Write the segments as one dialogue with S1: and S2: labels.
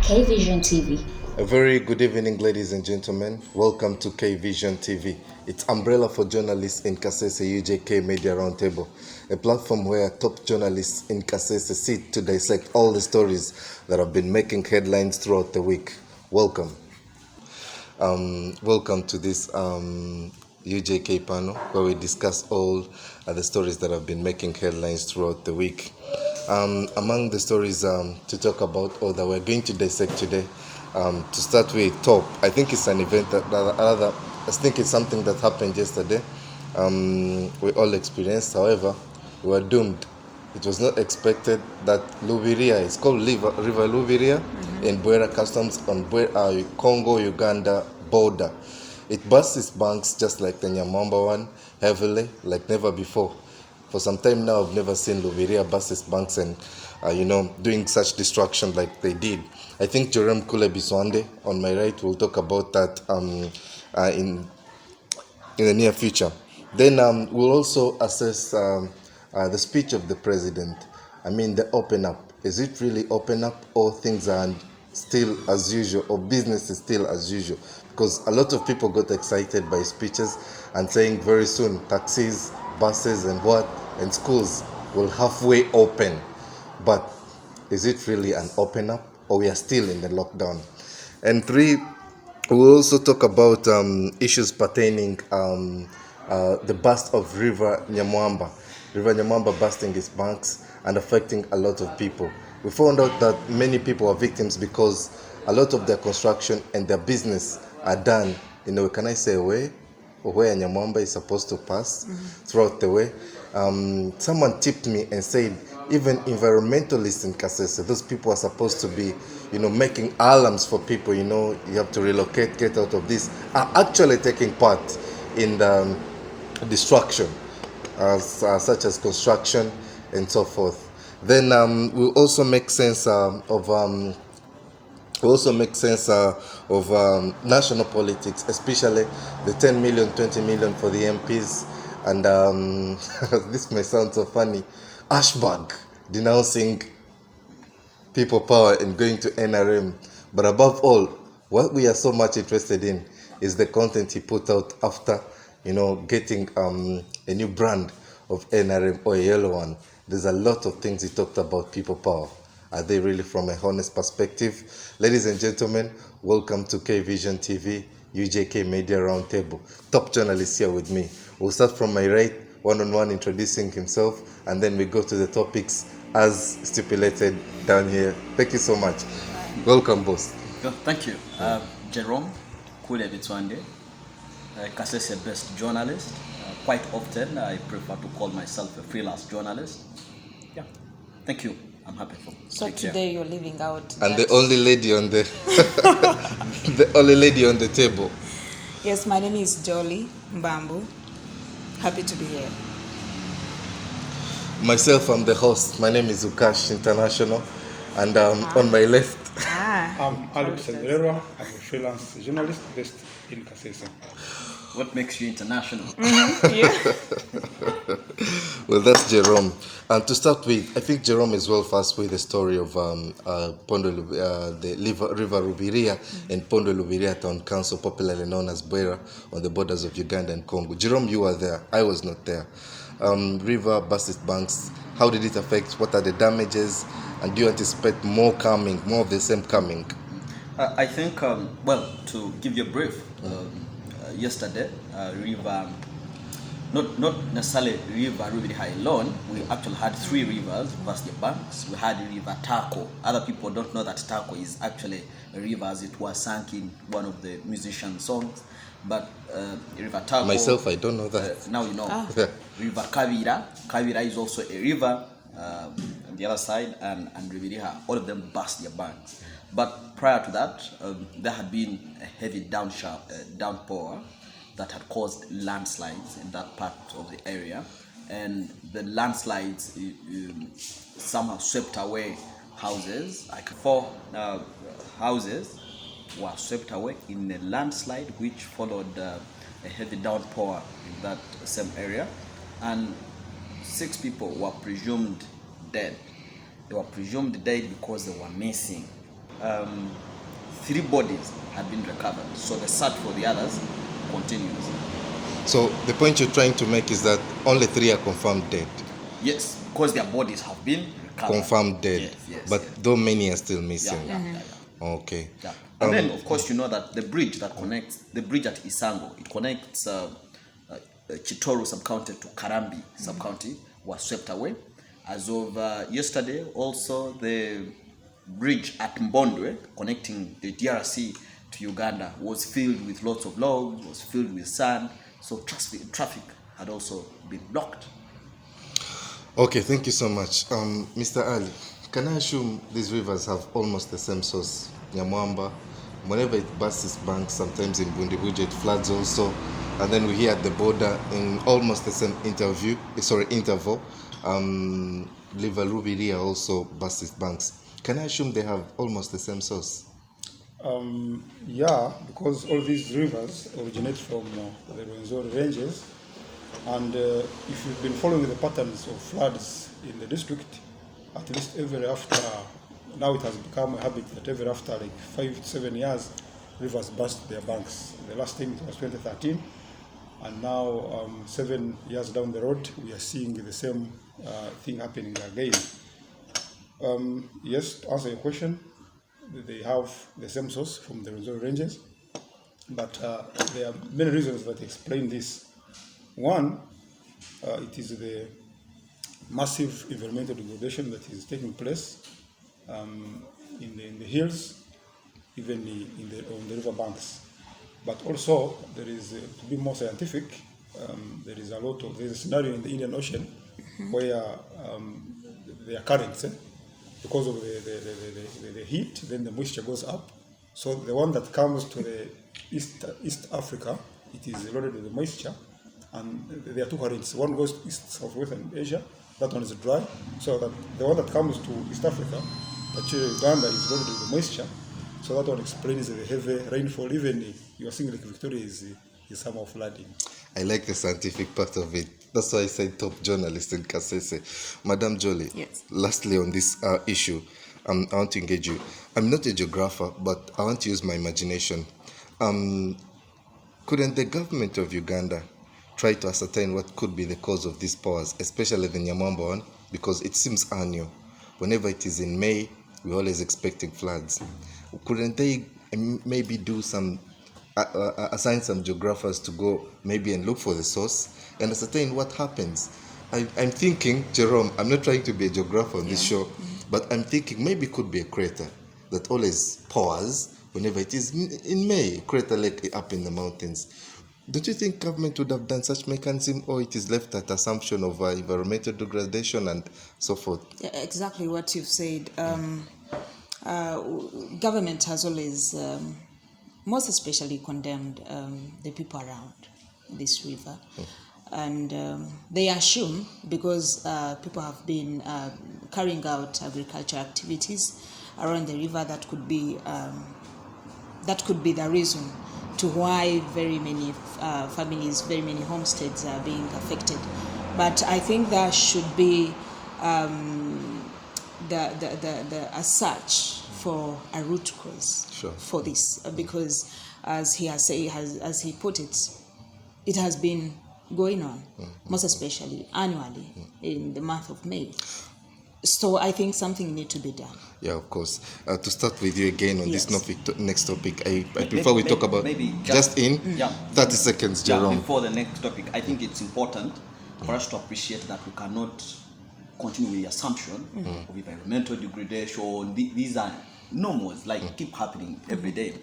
S1: K-Vision TV.
S2: A very good evening, ladies and gentlemen. Welcome to K-Vision TV. It's umbrella for journalists in Kasese UJK Media Roundtable, a platform where top journalists in Kasese sit to dissect all the stories that have been making headlines throughout the week. Welcome. Welcome to this UJK panel where we discuss all the stories that have been making headlines throughout the week. Among the stories to talk about or that we're going to dissect today, to start with top, I think it's an event I think it's something that happened yesterday. We all experienced, however, we were doomed. It was not expected that Luviria, it's called River Luviria in Bwera Customs on Congo-Uganda border. It burst its banks just like the Nyamwamba one, heavily, like never before. For some time now, I've never seen Luviria burst its banks and, doing such destruction like they did. I think Jerome Kule Biswande, on my right, will talk about that in the near future. Then we'll also assess the speech of the president. I mean, the open up. Is it really open up, or things are still as usual, or business is still as usual? Because a lot of people got excited by speeches and saying very soon taxis, buses, and schools will halfway open. But is it really an open up, or we are still in the lockdown? And three, we'll also talk about issues pertaining the burst of River Nyamwamba. River Nyamwamba bursting its banks and affecting a lot of people. We found out that many people are victims because a lot of their construction and their business are done in a way, can I say, way where Nyamwamba is supposed to pass throughout the way. Someone tipped me and said even environmentalists in Kasese, those people are supposed to be, making alarms for people, you have to relocate, get out of this, are actually taking part in the destruction, such as construction and so forth. Then we'll also make sense of national politics, especially the 10 million, 20 million for the MPs. And this may sound so funny, Ashbag denouncing people power and going to NRM. But above all, what we are so much interested in is the content he put out after, getting a new brand of NRM or a yellow one. There's a lot of things he talked about people power. Are they really from a honest perspective? Ladies and gentlemen, welcome to K-Vision TV, UJK Media Roundtable. Top journalist here with me. We'll start from my right, one-on-one introducing himself, and then we go to the topics as stipulated down here. Thank you so much. Welcome, boss.
S3: Thank you. Jerome Kule Biswande, Kasese-based journalist. Quite often, I prefer to call myself a freelance journalist. Yeah. Thank you. I'm happy for.
S4: So today you're leaving out.
S2: And the only lady on the the only lady on the table.
S4: Yes, my name is Jolly Mbambu. Happy to be here.
S2: Myself, I'm the host. My name is Ukash International, and on my left.
S5: I'm Alex Sandrero. I'm a freelance journalist based in Kasese.
S3: What makes you international?
S4: Yeah.
S2: Well, that's Jerome. And to start with, I think Jerome is well versed with the story of the River Rubiria and Pondo Lubiria Town Council, popularly known as Bwera, on the borders of Uganda and Congo. Jerome, you were there. I was not there. River burst its banks. How did it affect? What are the damages? And do you anticipate more of the same coming?
S3: I think, to give you a brief, yesterday, river, not necessarily River Rubiria alone, we actually had three rivers burst the banks. We had River Tako. Other people don't know that Tako is actually a river, as it was sung in one of the musicians' songs. But River Tako...
S2: Myself, I don't know that.
S3: Now you know. River Kavira is also a river on the other side, and Rubiria, all of them burst their banks. But prior to that, there had been a heavy downpour that had caused landslides in that part of the area. And the landslides somehow swept away houses. Like 4 houses were swept away in a landslide, which followed a heavy downpour in that same area. And 6 people were presumed dead. They were presumed dead because they were missing. 3 bodies had been recovered. So the search for the others continues.
S2: So the point you're trying to make is that only 3 are confirmed dead.
S3: Yes, because their bodies have been recovered.
S2: Confirmed dead.
S3: Yes,
S2: but
S3: yes.
S2: though many are still missing.
S3: Yeah.
S2: Okay.
S3: Yeah. And then, of course, you know that the bridge that connects, the bridge at Isango, it connects Chitoro sub-county to Harambee sub-county, was swept away. As of yesterday, also the bridge at Mbondwe, connecting the DRC to Uganda, was filled with lots of logs, was filled with sand. So traffic had also been blocked.
S2: Okay, thank you so much. Mr. Ali, can I assume these rivers have almost the same source? Nyamwamba, whenever it bursts its banks, sometimes in Bundibuje it floods also. And then we hear at the border in almost the same interval, River Rubiria also bursts its banks. Can I assume they have almost the same source?
S5: Yeah, because all these rivers originate from the Rwenzori ranges, and if you've been following the patterns of floods in the district, at least every after, now it has become a habit that every after like 5 to 7 years, rivers burst their banks. The last time it was 2013, and now 7 years down the road, we are seeing the same thing happening again. Yes, to answer your question, they have the same source from the Rwenzori ranges, but there are many reasons that explain this. One, it is the massive environmental degradation that is taking place in the hills, even on the river banks. But also, there is, to be more scientific, there is a scenario in the Indian Ocean where there are currents, because of the heat, then the moisture goes up. So the one that comes to the East Africa, it is loaded with the moisture, and there are 2 currents. One goes east, southwestern Asia, that one is dry. So that the one that comes to East Africa, particularly Uganda, is loaded with the moisture. So that one explains the heavy rainfall. Even you are seeing Lake Victoria is somehow flooding.
S2: I like the scientific part of it. That's why I said top journalist in Kasese. Madam Jolie,
S4: Yes.
S2: Lastly on this issue, I want to engage you. I'm not a geographer, but I want to use my imagination. Couldn't the government of Uganda try to ascertain what could be the cause of these powers, especially the Nyamwamba one, because it seems annual. Whenever it is in May, we're always expecting floods. Couldn't they maybe do some, assign some geographers to go maybe and look for the source and ascertain what happens? I'm thinking, Jerome, I'm not trying to be a geographer on this show, but I'm thinking maybe it could be a crater that always pours whenever it is in May, crater lake up in the mountains. Don't you think government would have done such mechanism, or it is left at assumption of environmental degradation and so forth?
S4: Yeah, exactly what you've said. Government has always, most especially, condemned the people around this river. And they assume, because people have been carrying out agricultural activities around the river, that could be the reason to why very many families, very many homesteads are being affected. But I think there should be a search for a root cause for this, because as he put it, it has been going on, most especially annually in the month of May. So I think something needs to be done.
S2: Yeah, of course. To start with you again on
S4: Yes.
S2: this next topic, I prefer we talk about
S3: maybe
S2: just in 30 seconds, Jerome.
S3: Before the next topic, I think it's important for us to appreciate that we cannot continue with the assumption of environmental degradation. These are normals, keep happening every day.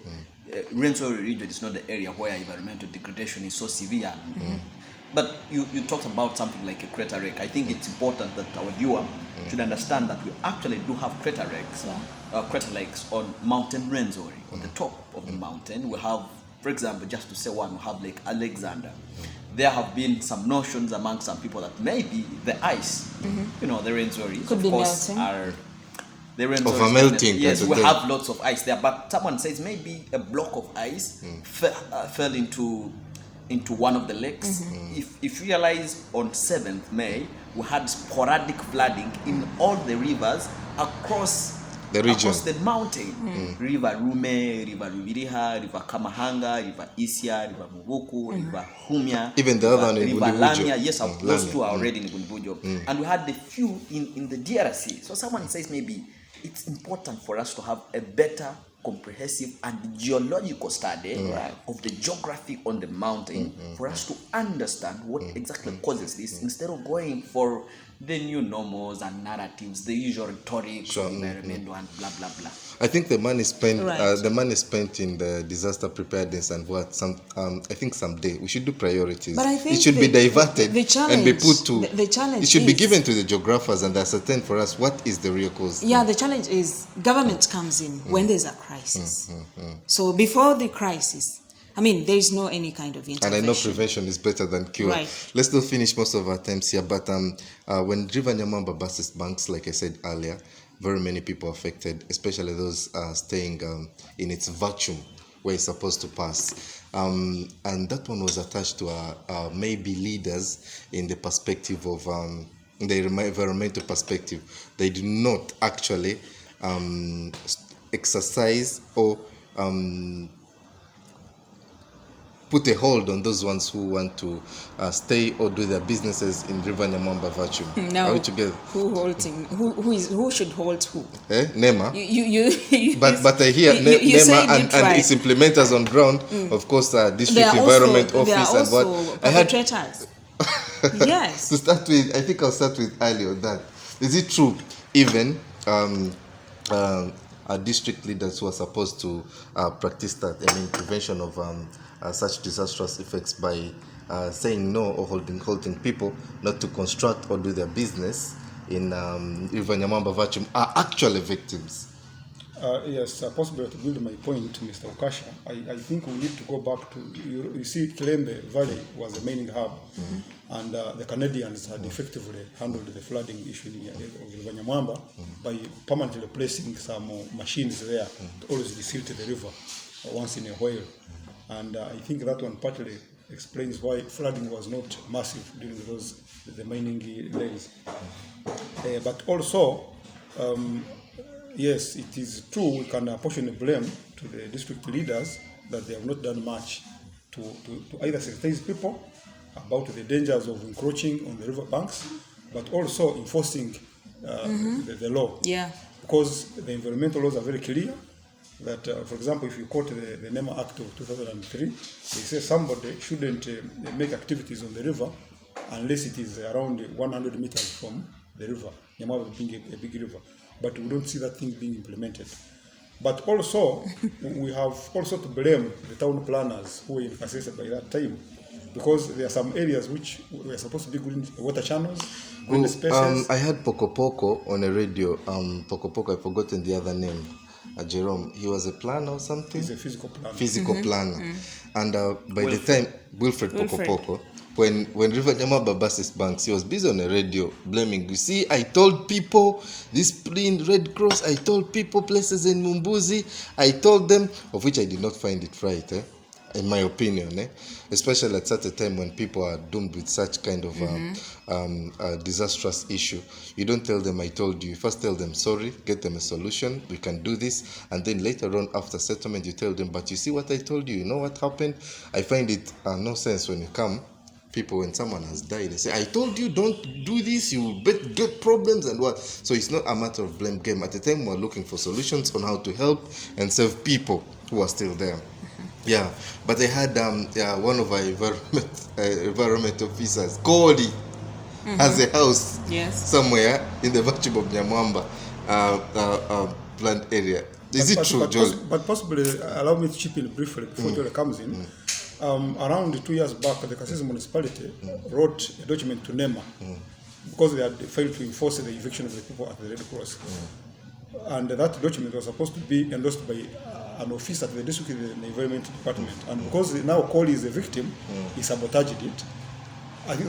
S3: Rwenzori region is not the area where environmental degradation is so severe. But you talked about something like a crater lake. I think it's important that our viewer should understand that we actually do have crater lakes on Mountain Rwenzori. On the top of the mountain, we have, for example, just to say one, we have Lake Alexander. There have been some notions among some people that maybe the ice, the Rwenzori,
S4: Could
S3: of
S4: be
S3: course,
S4: melting.
S3: are the Rwenzori.
S2: Of a melting.
S3: Yes, we have lots of ice there, but someone says maybe a block of ice fell into one of the lakes. If you realize, on 7th May, we had sporadic flooding in all the rivers across
S2: The region.
S3: Across the mountain. River Rume, River Rubiriha, River Kamahanga, River Isia, River Mubuku, River Humia.
S2: Even the other one in
S3: River
S2: Bundibujo.
S3: Lamia. Yes, those
S2: Lamia.
S3: two are already in Bundibujo. And we had the few in the DRC. So someone says maybe it's important for us to have a better comprehensive and geological study of the geography on the mountain for us to understand what exactly causes this, instead of going for the new normals and narratives, the usual rhetoric, environmental and blah blah blah.
S2: I think the money spent in the disaster preparedness and I think someday we should do priorities.
S4: But I think
S2: it should be diverted and be put to
S4: the challenge.
S2: It should be given to the geographers and ascertain for us what is the real cause.
S4: Yeah, the challenge is government comes in when there's a crisis. So before the crisis, I mean, there is no any kind of intervention.
S2: And I know prevention is better than cure.
S4: Right.
S2: Let's not finish most of our times here, but when R.Nyamwamba bursts banks, like I said earlier, very many people affected, especially those staying in its vacuum where it's supposed to pass. And that one was attached to maybe leaders in the perspective of the environmental perspective. They do not actually exercise or put a hold on those ones who want to stay or do their businesses in R.Nyamwamba vacuum.
S4: No.
S2: Are we together?
S4: Who should hold who?
S2: NEMA.
S4: You
S2: But I hear NEMA and its implementers on ground, of course, district environment office and what.
S4: Perpetrators. Yes.
S2: To start with, I think I'll start with Ali on that. Is it true, even district leaders who are supposed to practice that, I mean, prevention of such disastrous effects by saying no or holding people not to construct or do their business in R.Nyamwamba vacuum, are actually victims?
S5: Yes, possibly to build my point, Mr. Okasha, I think we need to go back to, you see, Kilembe Valley was the mining hub, and the Canadians had effectively handled the flooding issue of R.Nyamwamba by permanently placing some machines there to always desilt the river once in a while. And I think that one partly explains why flooding was not massive during the mining days. But also, yes, it is true, we can apportion the blame to the district leaders that they have not done much to either sensitize people about the dangers of encroaching on the river banks, but also enforcing the law.
S4: Yeah.
S5: Because the environmental laws are very clear that, for example, if you quote the NEMA Act of 2003, they say somebody shouldn't make activities on the river unless it is around 100 meters from the river, Nyamwamba being a big river. But we don't see that thing being implemented. But also, we have also to blame the town planners who were inconsistent by that time, because there are some areas which were supposed to be green water channels, green spaces.
S2: I had Poko on a radio. Poko, I've forgotten the other name. Jerome, he was a planner or something?
S5: He's a physical planner.
S2: Planner. And by the time, Wilfred Poko, when R.Nyamwamba burst banks, he was busy on a radio blaming, you see, I told people this plain Red Cross, I told people places in Mumbuzi, I told them, of which I did not find it right, in my opinion, especially at such a time when people are doomed with such kind of disastrous issue. You don't tell them I told you. First tell them sorry, get them a solution, we can do this, and then later on after settlement you tell them, but you see what I told you, you know what happened? I find it no sense when you come, people, when someone has died, they say, I told you don't do this, you get problems and what. So it's not a matter of blame game. At the time we're looking for solutions on how to help and save people who are still there. Yeah, but I had one of our environment officers, Cody, has a house somewhere in the vacuum of Nyamwamba plant area. Is it true, Joel?
S5: But possibly, allow me to chip in briefly before Joel comes in. Around 2 years back, the Kasese municipality wrote a document to NEMA because they had failed to enforce the eviction of the people at the Red Cross. And that document was supposed to be endorsed by an officer at the district in the environment department. And because now Cole is a victim, he sabotaged it.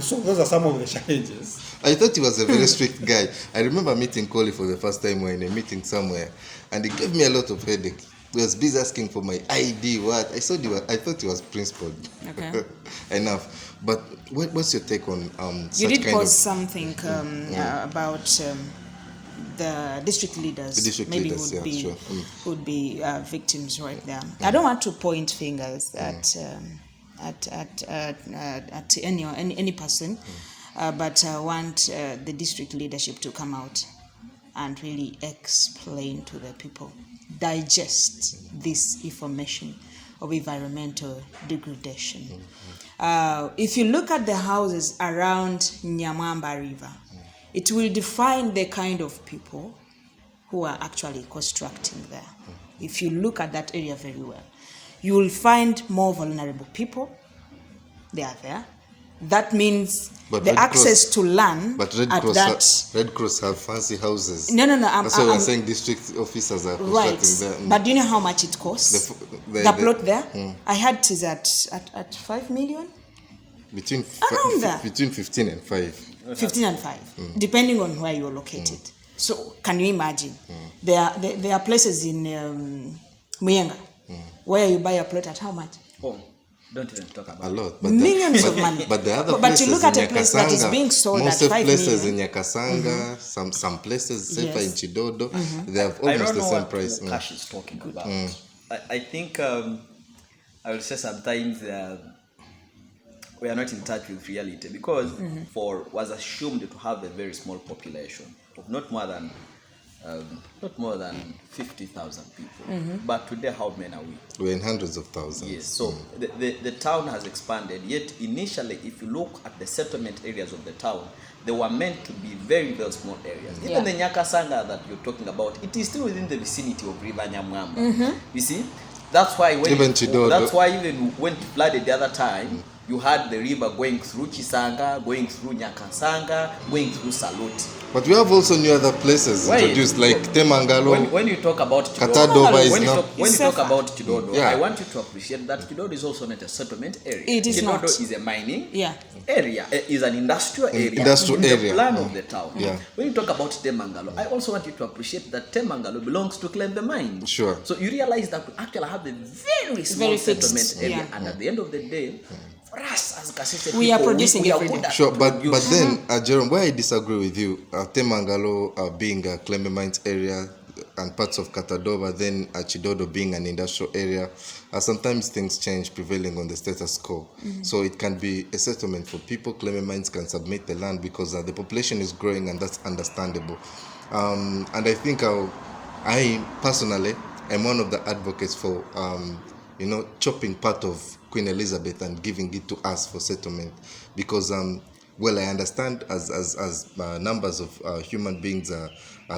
S5: So those are some of the challenges.
S2: I thought he was a very strict guy. I remember meeting Cole for the first time. We were in a meeting somewhere, and he gave me a lot of headache. He was busy asking for my ID. What I thought he was principled.
S4: Okay.
S2: Enough. But what's your take on
S4: you
S2: such
S4: did
S2: kind
S4: pose
S2: of
S4: something about the district leaders would be victims right there. I don't want to point fingers at any person, but I want the district leadership to come out and really explain to the people, digest this information of environmental degradation. If you look at the houses around Nyamwamba River, it will define the kind of people who are actually constructing there. If you look at that area very well, you will find more vulnerable people. They are there. That means the access to land.
S2: But Red Cross have fancy houses.
S4: No.
S2: That's why we're saying district officers are constructing there.
S4: But do you know how much it costs? The plot there? I heard it is at 5 million.
S2: Between 15 and 5.
S4: 15 and 5, depending on where you're located. So can you imagine? There are places in Muyenga where you buy a plot at how much?
S3: Oh, don't even talk about
S2: a lot.
S3: But
S4: millions of money.
S2: But the other places,
S4: you look at a place that is being sold at 5 million.
S2: Most places in Nyakasanga, some places, safer in Chidodo, they have almost the same price.
S3: I don't know what Cash is talking about. I think I will say sometimes we are not in touch with reality because was assumed to have a very small population of not more than 50,000 people. But today, how many are we?
S2: We're in hundreds of thousands.
S3: Yes. So the town has expanded. Yet initially, if you look at the settlement areas of the town, they were meant to be very, very small areas. Even the Nyakasanga that you're talking about, it is still within the vicinity of River Nyamwamba. You see, that's why even when it flooded the other time, you had the river going through Chisanga, going through Nyakasanga, going through Saluti.
S2: But we have also new other places introduced, like Temangalo.
S3: When you talk about
S2: Chidodo,
S3: when you talk about Chidodo, I want you to appreciate that Chidodo is also not a settlement area.
S4: It is
S3: Chidodo
S4: not.
S3: is a mining area, is an industrial area.
S2: The
S3: plan of the town. When you talk about Temangalo, I also want you to appreciate that Temangalo belongs to Claim the Mine.
S2: Sure.
S3: So you realize that we actually have a very small settlement area, and at the end of the day, for us as Kasese
S4: we are producing every day.
S2: Sure, but then, Jerome, where I disagree with you, Temangalo being a Claim the Mines area and parts of Katadoba, then Chidodo being an industrial area, sometimes things change prevailing on the status quo. So it can be a settlement for people. Claim the Mines can submit the land because the population is growing, and that's understandable. And I think I personally am one of the advocates for chopping part of Queen Elizabeth and giving it to us for settlement, because I understand as numbers of human beings are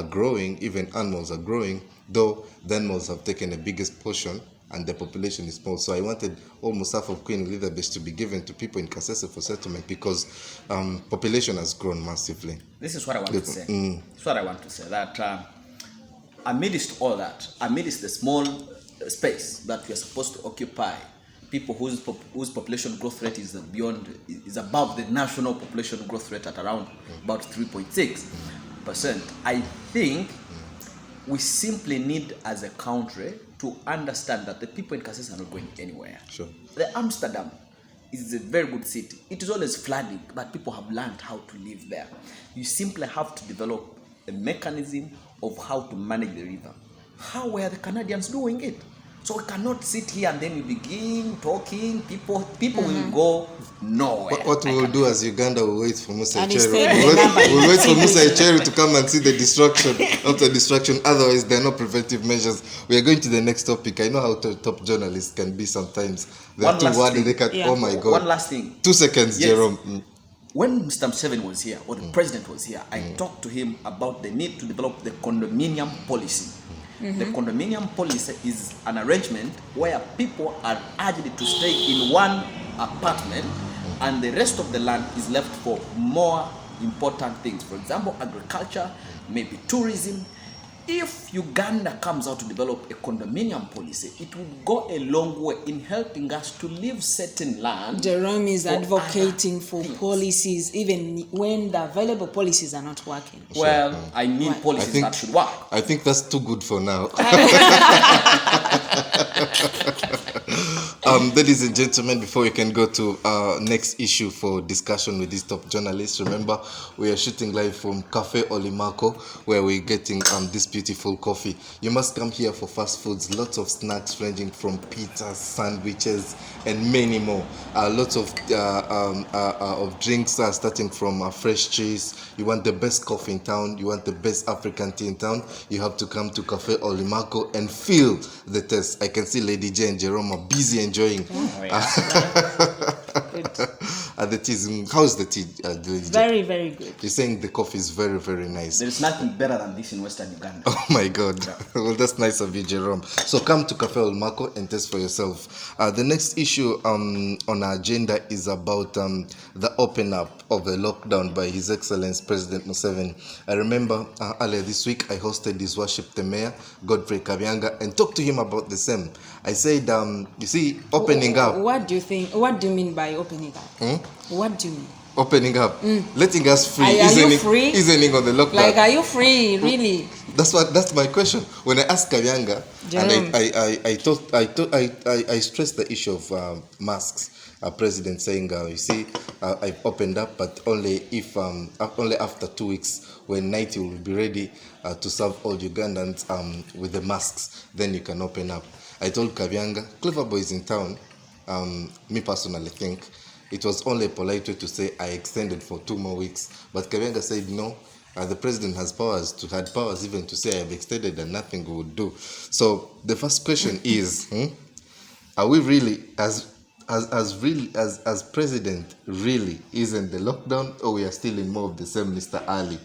S2: growing, even animals are growing, though the animals have taken the biggest portion and the population is small. So I wanted almost half of Queen Elizabeth to be given to people in Kasese for settlement because population has grown massively.
S3: This is what I want to say. That's what I want to say, that amidst all that, amidst the small space that we are supposed to occupy, people whose population growth rate is above the national population growth rate at around about 3.6%. I think we simply need, as a country, to understand that the people in Kasese are not going anywhere.
S2: Sure.
S3: The Amsterdam is a very good city. It is always flooding, but people have learned how to live there. You simply have to develop a mechanism of how to manage the river. How were the Canadians doing it? So we cannot sit here and then we begin talking. People will go nowhere.
S2: What we will do as Uganda, we'll wait for Musa Echero. We'll wait for Musa Echero to come and see the destruction after destruction. Otherwise, there are no preventive measures. We are going to the next topic. I know how top journalists can be sometimes. They are too worried. They can. Oh my God.
S3: One last thing.
S2: 2 seconds, yes. Jerome.
S3: When Mr. Museveni was here, or the president was here, I talked to him about the need to develop the condominium policy. The condominium policy is an arrangement where people are urged to stay in one apartment and the rest of the land is left for more important things. For example, agriculture, maybe tourism. If Uganda comes out to develop a condominium policy, it will go a long way in helping us to leave certain land.
S4: Jerome is advocating for policies even when the available policies are not working.
S3: Well, I mean policies that should work.
S2: I think that's too good for now. Ladies and gentlemen, before we can go to our next issue for discussion with these top journalists, remember we are shooting live from Cafe Olimako, where we're getting this beautiful coffee. You must come here for fast foods, lots of snacks ranging from pizzas, sandwiches, and many more. Lots of drinks starting from fresh cheese. You want the best coffee in town, you want the best African tea in town, you have to come to Cafe Olimako and feel the taste. I can see Lady J and Jerome are busy enjoying the tea. How's the tea, Lady J?
S4: Very, very good.
S2: You're saying the coffee is very, very nice.
S3: There is nothing better than this in Western Uganda.
S2: Oh my God. Well, that's nice of you, Jerome. So come to Cafe Olimako and taste for yourself. The next issue on our agenda is about the open up of the lockdown by His Excellency President Museveni. I remember earlier this week I hosted His Worship the Mayor, Godfrey Kabyanga, and talked to him about the same. I said, you see, opening up.
S4: What do you think? What do you mean by opening up? What do you mean?
S2: Opening up, letting us free,
S4: Are you free?
S2: Easing on the lockdown.
S4: Like, are you free, really?
S2: That's my question. When I asked Kabyanga, and I stressed the issue of masks. President saying, you see, I've opened up, but only after 2 weeks, when 90 will be ready to serve all Ugandans with the masks, then you can open up. I told Kabyanga, Clever Boy is in town. Me personally think it was only a polite way to say I extended for 2 more weeks. But Kabyanga said no. The president had powers even to say I have extended and nothing would do. So the first question is, are we really as president really isn't the lockdown, or we are still in more of the same, Mr. Ali?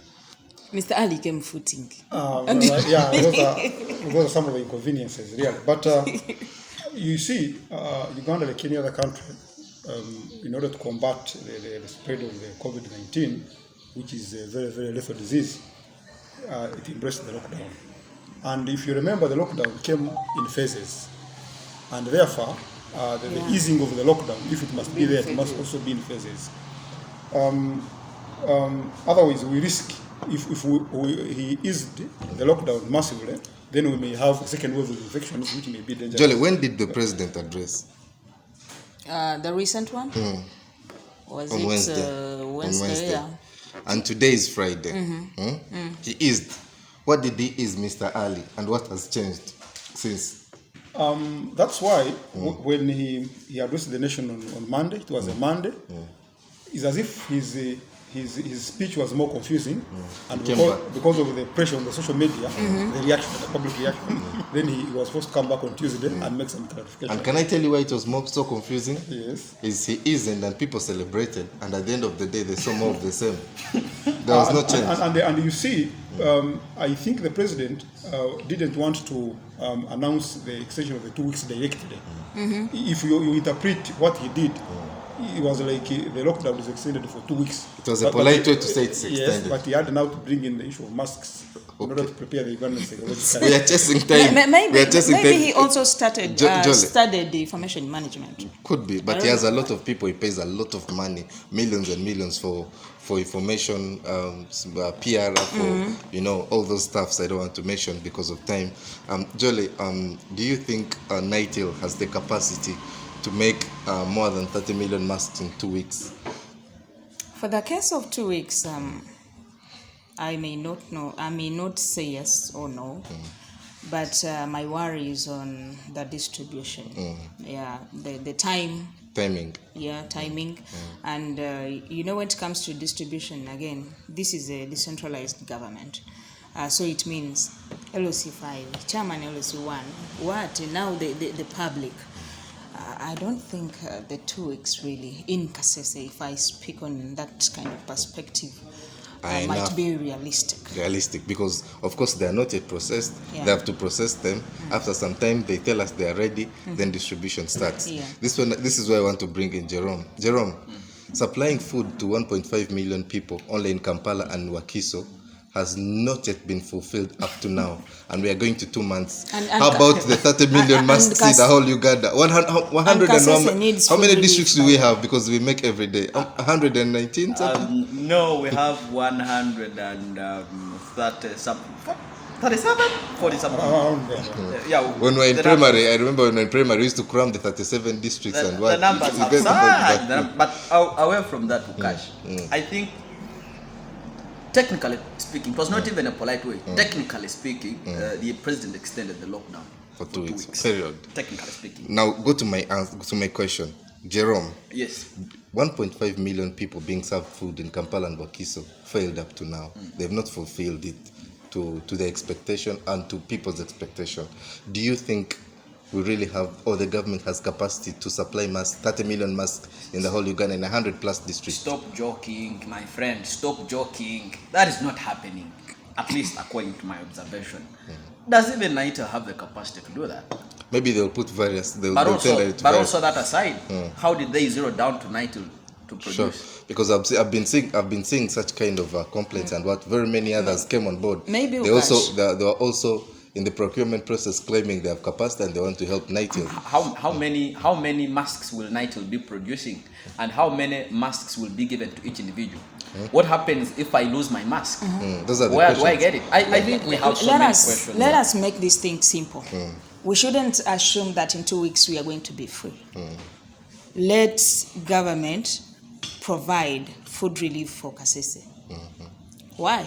S4: Mr. Ali came footing.
S5: Yeah, those are some of the inconveniences, really. But you see, Uganda, like any other country, in order to combat the spread of the COVID-19, which is a very, very lethal disease, it embraced the lockdown. And if you remember, the lockdown came in phases. And therefore, the easing of the lockdown, if it must be there, it must also be in phases. Otherwise, we risk, if he eased the lockdown massively, then we may have a second wave of infections, which may be dangerous.
S2: Jolly, when did the president address?
S4: The recent one? Was
S2: on
S4: it
S2: Wednesday.
S4: Wednesday? Yeah.
S2: And today is Friday. He eased. What did he ease, Mr. Ali, and what has changed since?
S5: That's why when he addressed the nation on Monday, it was a Monday, it's as if his speech was more confusing, and because of the pressure on the social media, the reaction, the public reaction, then he was forced to come back on Tuesday and make some clarification.
S2: And can I tell you why it was so confusing?
S5: Yes.
S2: Is he isn't, and people celebrated, and at the end of the day, they saw more of the same. There was no change.
S5: And you see, I think the president didn't want to announce the extension of the 2 weeks directly. If you interpret what he did, it was like the lockdown is extended for 2 weeks.
S2: It was a polite way to say it's extended.
S5: Yes, but he had now to bring in the issue of masks in order to prepare the Ugandan psychologically.
S2: We are chasing time.
S4: Maybe he also studied the information management.
S2: Could be, but he has a lot of people. He pays a lot of money, millions and millions for information, PR, for all those stuffs I don't want to mention because of time. Jolly, do you think NITIL has the capacity to make more than 30 million masks in 2 weeks?
S4: For the case of 2 weeks, I may not know. I may not say yes or no, but my worry is on the distribution. Yeah, the timing. Yeah, timing. And when it comes to distribution, again, this is a decentralized government. So it means LOC 5, chairman LOC 1. What? Now the public. I don't think the 2 weeks really, in Kasese, if I speak on that kind of perspective, might be realistic.
S2: Realistic, because of course they are not yet processed. They have to process them. After some time, they tell us they are ready. Then distribution starts. This is where I want to bring in Jerome. Jerome, supplying food to 1.5 million people only in Kampala and Wakiso has not yet been fulfilled up to now, and we are going to 2 months. How about the 30 million masks in the whole Uganda? 101. How many districts do we have? Because we make every day 119 something.
S3: No, we have 130 something. 37, 47.
S5: Around there.
S3: Yeah.
S2: When we were in
S3: the
S2: primary, I remember when we were in primary, we used to cram the 37 districts
S3: numbers,
S2: and what.
S3: the numbers
S2: You
S3: have
S2: guys remember
S3: surged.
S2: that?
S3: But away from that, Ukash, I think, technically speaking, it was not even a polite way. Technically speaking, the president extended the lockdown
S2: For 2 weeks. Period.
S3: Technically speaking.
S2: Now go to my answer, to my question. Jerome,
S3: Yes.
S2: 1.5 million people being served food in Kampala and Wakiso failed up to now. They've not fulfilled it to the expectation and to people's expectation. Do you think we really have, or the government has capacity to supply masks, 30 million masks in the whole Uganda in 100 plus districts?
S3: Stop joking, my friend. Stop joking. That is not happening, at least according to my observation. Does even NITEL have the capacity to do that?
S2: Maybe they'll put various.
S3: But also that aside, how did they zero down to NITEL to produce?
S2: Sure, because I've been seeing such kind of complaints, and what very many others came on board.
S4: Maybe
S2: they were also in the procurement process claiming they have capacity and they want to help NITEL.
S3: How many masks will NITEL be producing, and how many masks will be given to each individual? What happens if I lose my mask?
S2: Those are the
S3: Where
S2: questions.
S3: do I get it? I think we have so many questions.
S4: Let us make this thing simple. We shouldn't assume that in 2 weeks we are going to be free. Let government provide food relief for Kasese. Why?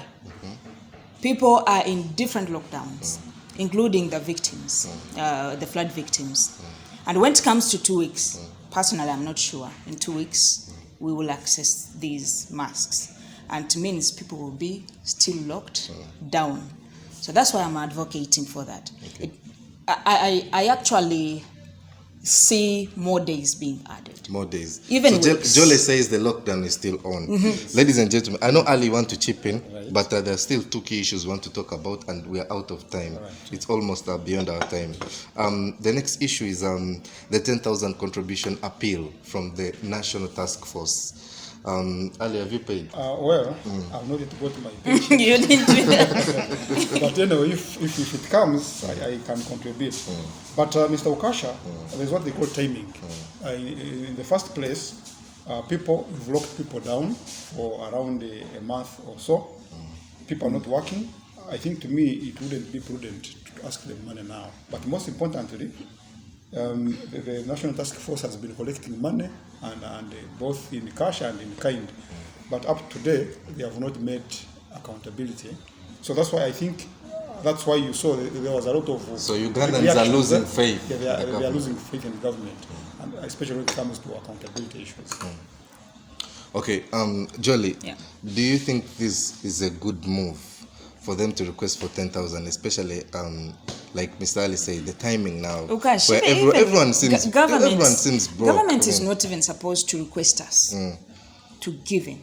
S4: People are in different lockdowns, including the victims, the flood victims. And when it comes to 2 weeks, personally, I'm not sure. In 2 weeks, we will access these masks. And it means people will be still locked down. So that's why I'm advocating for that.
S2: Okay.
S4: I actually see more days being added.
S2: More days.
S4: Even
S2: so
S4: weeks.
S2: Jole says the lockdown is still on. Ladies and gentlemen, I know Ali want to chip in, but there are still 2 key issues we want to talk about, and we are out of time. It's almost beyond our time. The next issue is the 10,000 contribution appeal from the National Task Force. Ali, have you paid?
S5: I've not yet got my pay.
S4: You didn't do that.
S5: But anyway, if it comes, I can contribute. But Mr. Ukasha, there's what they call timing. In the first place, you've locked people down for around a month or so. People are not working. I think to me it wouldn't be prudent to ask them money now. But most importantly, the National Task Force has been collecting money, and both in cash and in kind. But up to date, they have not made accountability. So that's why I think, that's why you saw there was a lot of...
S2: So Ugandans are losing faith.
S5: Yeah, they are losing faith in government, and especially when it comes to accountability issues.
S2: Okay, Jolly,
S4: Yeah.
S2: do you think this is a good move for them to request for 10,000, especially like Mr. Ali said, the timing now,
S4: Ukash,
S2: where everyone seems broke.
S4: Government is not even supposed to request us to give in.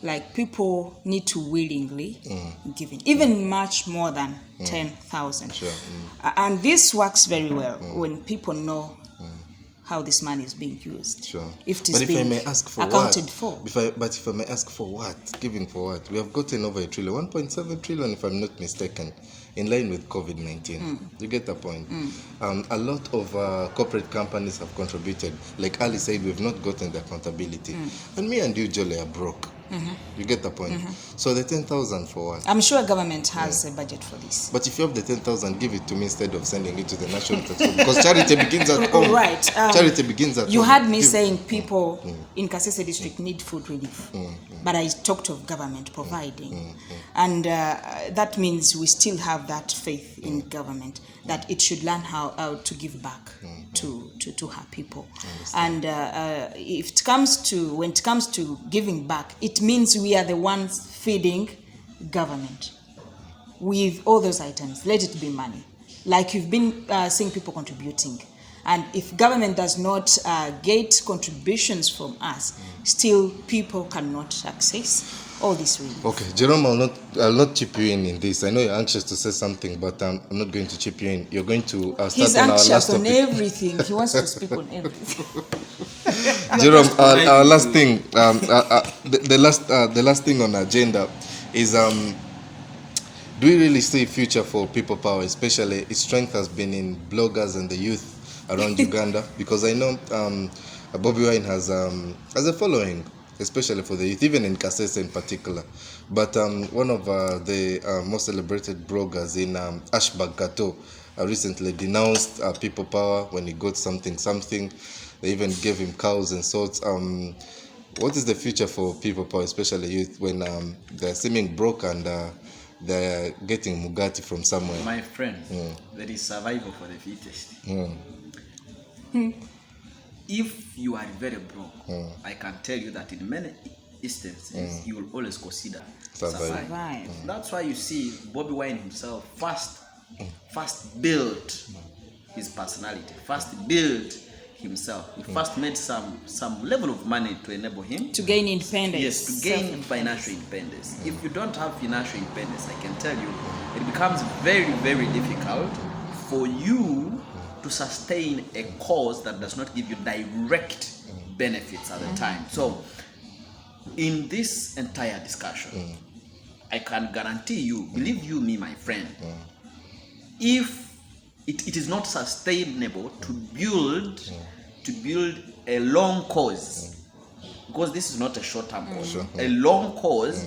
S4: Like, people need to willingly give in, even much more than 10,000.
S2: Sure.
S4: And this works very well when people know how this money is being used.
S2: Sure.
S4: If it is
S2: But if I
S4: being
S2: may ask for
S4: accounted
S2: what?
S4: for.
S2: But if I may ask for what? Giving for what? We have gotten over $1 trillion, 1.7 trillion if I'm not mistaken, in line with COVID-19. You get the point? A lot of corporate companies have contributed. Like Ali said, we've not gotten the accountability. And me and you, Jolly, are broke. You get the point? So the 10,000 for what?
S4: I'm sure government has a budget for this.
S2: But if you have the 10,000, give it to me instead of sending it to the national tax force. Because charity begins at home.
S4: Right.
S2: Charity begins at
S4: You
S2: home.
S4: had me saying people in Kasese district need food relief. But I talked of government providing. And that means we still have that faith in government, that it should learn how to give back to her people. And if it comes to, when it comes to giving back, it means we are the ones feeding government with all those items. Let it be money. Like you've been seeing people contributing. And if government does not get contributions from us, still people cannot access all this relief.
S2: Okay, Jerome, I'll not chip you in this. I know you're anxious to say something, but I'm not going to chip you in. You're going to start
S4: He's
S2: on our last
S4: anxious on
S2: topic.
S4: everything. He wants to speak on everything.
S2: Jerome, our last thing, the last thing on the agenda is do we really see a future for people power? Especially, its strength has been in bloggers and the youth around Uganda, because I know Bobby Wine has a following. especially for the youth, even in Kasese in particular. But one of the most celebrated bloggers in Ashburg, Kato, recently denounced people power when he got something. They even gave him cows and sorts. What is the future for people power, especially youth, when they're seeming broke and they're getting Mugati from somewhere?
S3: My friend, there is survival for the fittest. If you are very broke, I can tell you that in many instances, you will always consider survive. That's why you see Bobby Wine himself first built his personality, first built himself. He first made some level of money to enable him
S4: to gain independence.
S3: Yes, to gain financial independence. If you don't have financial independence, I can tell you, it becomes very, very difficult for you to sustain a cause that does not give you direct benefits at the time. So, in this entire discussion, I can guarantee you, believe you me, my friend, if it is not sustainable to build a long cause, because this is not a short-term cause, a long cause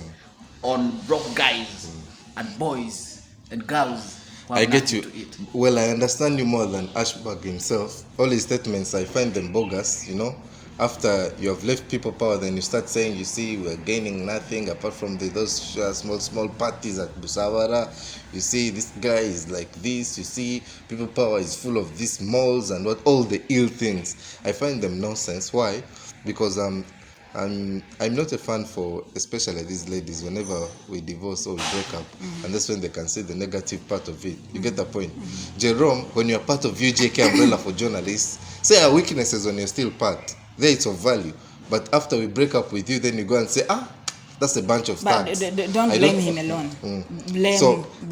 S3: on broke guys and boys and girls.
S2: I get you. Well, I understand you more than Ashburg himself. All his statements, I find them bogus, you know. After you have left people power, then you start saying, you see, we're gaining nothing apart from those small parties at Busawara. You see, this guy is like this. You see, people power is full of these malls and all the ill things. I find them nonsense. Why? Because I'm not a fan for, especially these ladies, whenever we divorce or we break up, and that's when they can see the negative part of it. You get the point? Jerome, when you're part of UJK umbrella for journalists, say our weaknesses when you're still part. There it's of value. But after we break up with you, then you go and say, that's a bunch of stats.
S4: But don't blame him alone.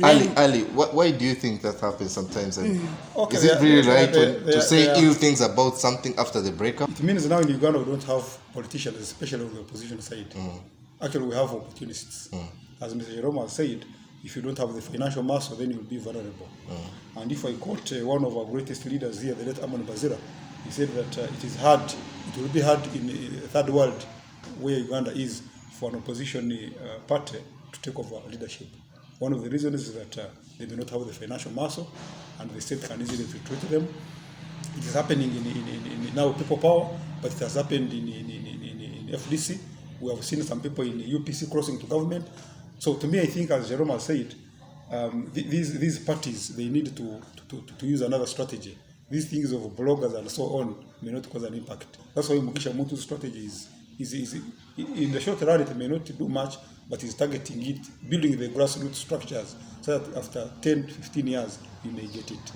S2: Ali, why do you think that happens sometimes? Is it really right to say ill things about something after the breakup?
S5: It means now in Uganda we don't have politicians, especially on the opposition side. Actually, we have opportunists. As Mr. Jerome has said, if you don't have the financial muscle, then you'll be vulnerable. And if I quote one of our greatest leaders here, the late Amon Bazira, he said that it will be hard in the third world where Uganda is for an opposition party to take over leadership. One of the reasons is that they do not have the financial muscle and the state can easily infiltrate them. It is happening in now people power, but it has happened in FDC. We have seen some people in UPC crossing to government. So to me, I think, as Jerome has said, these parties, they need to use another strategy. These things of bloggers and so on may not cause an impact. That's why Mukisha Mutu's strategy is in the short run, it may not do much, but he's targeting it, building the grassroots structures, so that after 10, 15 years, you may get it.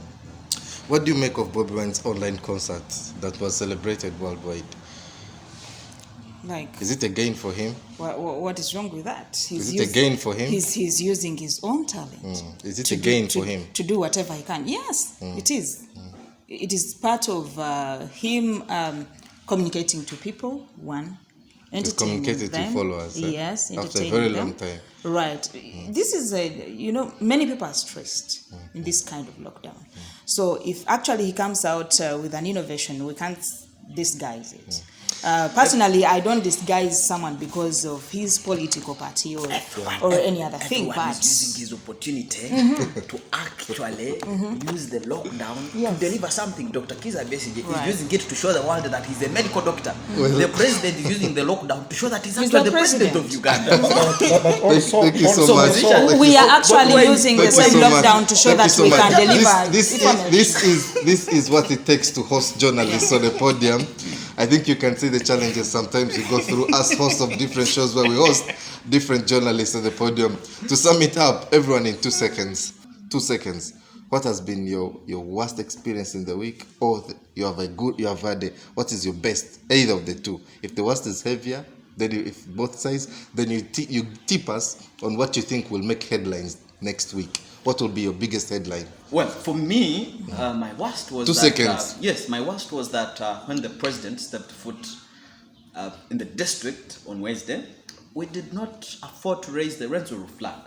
S2: What do you make of Bobby Wine's online concert that was celebrated worldwide? Is it a gain for him?
S4: What is wrong with that?
S2: Is it a gain for him?
S4: He's using his own talent.
S2: Is it a gain for him?
S4: To do whatever he can. Yes, it is. It is part of him communicating to people, one.
S2: He's communicated to followers.
S4: Yes,
S2: after a very long time.
S4: Right. This is many people are stressed in this kind of lockdown. So if actually he comes out with an innovation, we can't disguise it. Personally, I don't disguise someone because of his political party or any other thing.
S3: But is using his opportunity to actually use the lockdown to deliver something. Dr. Kiza basically is using it to show the world that he's a medical doctor. The president is using the lockdown to show that he's actually the president of Uganda.
S5: But also,
S2: thank you so much.
S4: We are actually using the same lockdown to show that we can deliver.
S2: This is what it takes to host journalists on the podium. I think you can see the challenges sometimes you go through as hosts of different shows where we host different journalists at the podium. To sum it up, everyone in 2 seconds. 2 seconds. What has been your worst experience in the week? Or what is your best? Either of the two. If the worst is heavier, then if both sides, then you tip us on what you think will make headlines next week. What will be your biggest headline?
S3: Well, for me, my worst was
S2: 2 seconds.
S3: Yes, my worst was that when the president stepped foot in the district on Wednesday, we did not afford to raise the Renzuru flag.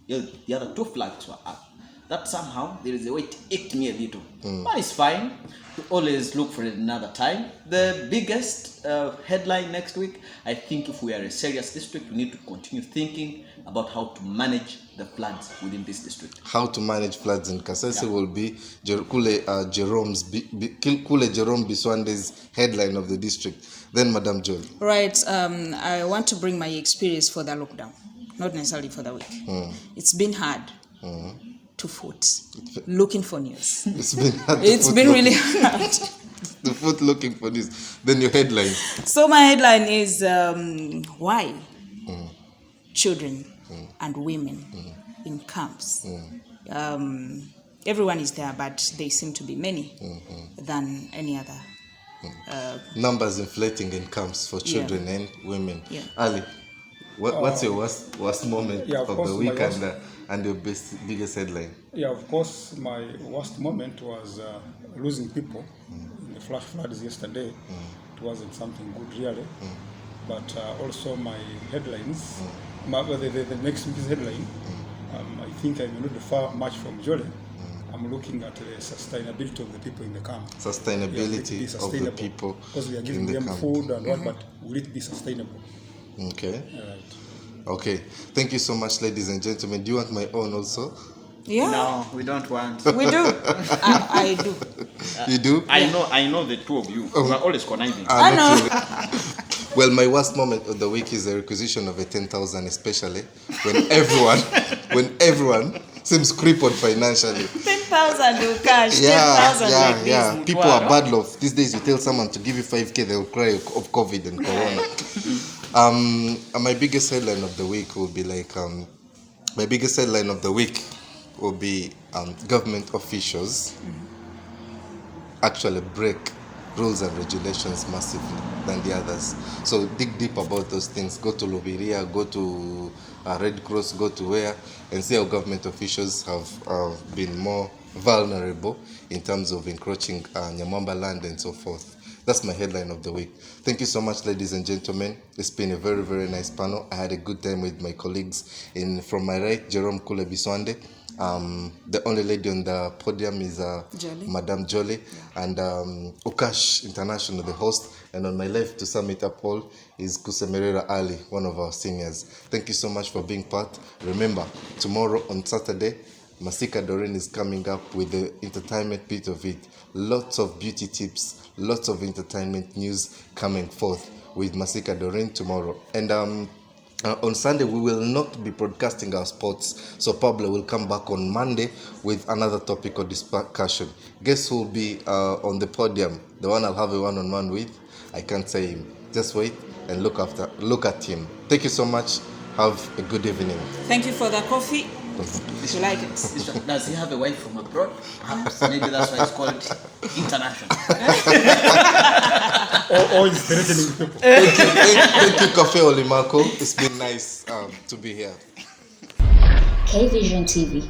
S3: The other two flags were up. that somehow there is a way it icked me a little. But it's fine. We always look for it another time. The biggest headline next week, I think if we are a serious district, we need to continue thinking about how to manage the floods within this district.
S2: How to manage floods in Kasese will be Kule Jerome Biswande's headline of the district. Then Madam Jolie.
S4: Right. I want to bring my experience for the lockdown, not necessarily for the week. It's been hard to foot looking for news.
S2: It's been hard.
S4: It's been really hard.
S2: The foot looking for this. Then your headline.
S4: So my headline is why children and women in camps. Everyone is there, but they seem to be many than any other.
S2: Numbers inflating in camps for children and women.
S4: Yeah.
S2: Ali, what's your worst moment
S5: of
S2: of
S5: course,
S2: the week
S5: my
S2: and your biggest headline?
S5: Yeah, of course, my worst moment was losing people in the flash floods yesterday. It wasn't something good, really. But also my headlines, the next week's headline, I think I may not differ much from Jolie. I'm looking at the sustainability of the people in the camp.
S2: Sustainability of the people
S5: because we are giving them food and what, but will it be sustainable?
S2: Okay.
S5: Right.
S2: Okay. Thank you so much, ladies and gentlemen. Do you want my own also?
S4: Yeah.
S3: No, we don't want.
S4: We do. I do.
S2: You do?
S3: I know the two of you. You are always conniving.
S4: I know.
S2: Well, my worst moment of the week is the requisition of a 10,000, especially when everyone seems crippled financially.
S4: 10,000 cash.
S2: Yeah,
S4: 10,000
S2: yeah,
S4: like
S2: yeah.
S4: this.
S2: People are bad off. These days, you tell someone to give you 5K, they'll cry of COVID and Corona. My biggest headline of the week will be government officials actually break rules and regulations massively than the others. So dig deep about those things. Go to Lubiria, go to Red Cross, go to where, and see how government officials have been more vulnerable in terms of encroaching Nyamwamba land and so forth. That's my headline of the week. Thank you so much, ladies and gentlemen. It's been a very, very nice panel. I had a good time with my colleagues. From my right, Jerome Kule Biswande. The only lady on the podium is Madame Jolie, and Ukash International, the host. And on my left, to sum it up all, is Kusemerera Ali, one of our seniors. Thank you so much for being part. Remember, tomorrow on Saturday, Masika Doreen is coming up with the entertainment bit of it. Lots of beauty tips, lots of entertainment news coming forth with Masika Doreen tomorrow. And on Sunday, we will not be broadcasting our sports, so Pablo will come back on Monday with another topic of discussion. Guess who will be on the podium? The one I'll have a one-on-one with? I can't say him. Just wait and look at him. Thank you so much. Have a good evening.
S4: Thank you for the coffee. You like it?
S3: Does he have a wife from abroad? Perhaps maybe that's why it's called international.
S5: Or it's threatening people.
S2: Thank you, Cafe Olimako. It's been nice to be here.
S1: K Vision TV.